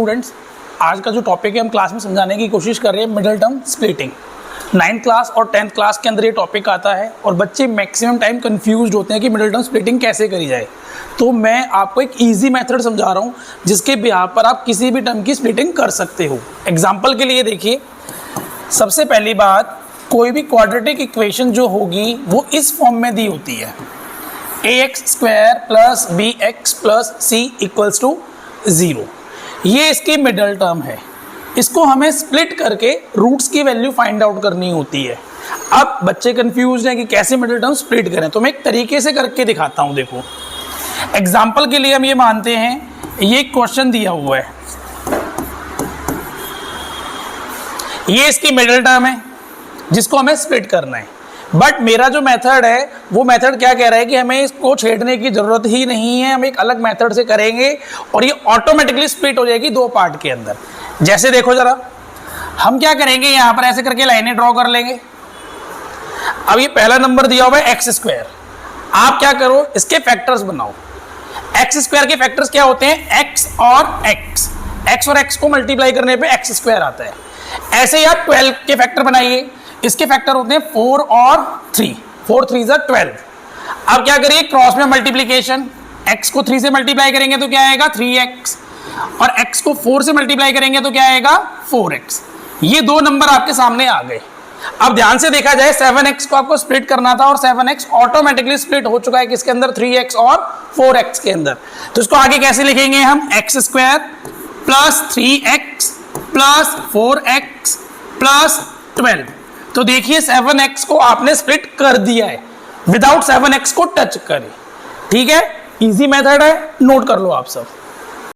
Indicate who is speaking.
Speaker 1: Students, आज का जो टॉपिक है हम क्लास में समझाने की कोशिश कर रहे हैं middle term splitting. 9th class और 10th क्लास के अंदर ये टॉपिक आता है और बच्चे मैक्सिमम टाइम कंफ्यूज होते हैं कि मिडिल टर्म स्प्लिटिंग कैसे करी जाए। तो मैं आपको एक इजी मेथड समझा रहा हूँ जिसके बिहार पर आप किसी भी टर्म की स्प्लिटिंग कर सकते हो। एग्जाम्पल के लिए देखिए, सबसे पहली बात, कोई भी क्वाड्रेटिक इक्वेशन जो होगी वो इस फॉर्म में दी होती है, ax² plus bx plus c equals to 0। ये इसकी मिडल टर्म है। इसको हमें स्प्लिट करके रूट्स की वैल्यू फाइंड आउट करनी होती है। अब बच्चे कंफ्यूज हैं कि कैसे मिडल टर्म स्प्लिट करें, तो मैं एक तरीके से करके दिखाता हूं। देखो, एग्जाम्पल के लिए हम ये मानते हैं ये क्वेश्चन दिया हुआ है, ये इसकी मिडल टर्म है जिसको हमें स्प्लिट करना है। बट मेरा जो मेथड है वो मेथड क्या कह रहा है कि हमें इसको छेड़ने की ज़रूरत ही नहीं है, हम एक अलग मेथड से करेंगे और ये ऑटोमेटिकली स्प्लिट हो जाएगी दो पार्ट के अंदर। जैसे देखो जरा, हम क्या करेंगे, यहाँ पर ऐसे करके लाइनें ड्रॉ कर लेंगे। अब ये पहला नंबर दिया हुआ है x², आप क्या करो, इसके फैक्टर्स बनाओ। x² के फैक्टर्स क्या होते हैं, x और x को मल्टीप्लाई करने पे x² आता है। ऐसे ही आप 12 के फैक्टर बनाइए, इसके फैक्टर होते हैं 4 और 3, 4 3 = 12। अब क्या करिए, क्रॉस में मल्टीप्लीकेशन, x को 3 से मल्टीप्लाई करेंगे तो क्या आएगा 3x, और x को 4 से मल्टीप्लाई करेंगे तो क्या आएगा 4x। ये दो नंबर आपके सामने आ गए। अब ध्यान से देखा जाए, 7x को आपको स्प्लिट करना था और 7x ऑटोमेटिकली स्प्लिट हो चुका है किसके अंदर, 3x और 4x के अंदर। तो इसको आगे कैसे लिखेंगे हम, x² plus 3x plus 4x plus 12। तो देखिए 7x को आपने स्प्लिट कर दिया है विदाउट 7x को टच करे। ठीक है, इजी मेथड है, नोट कर लो आप सब।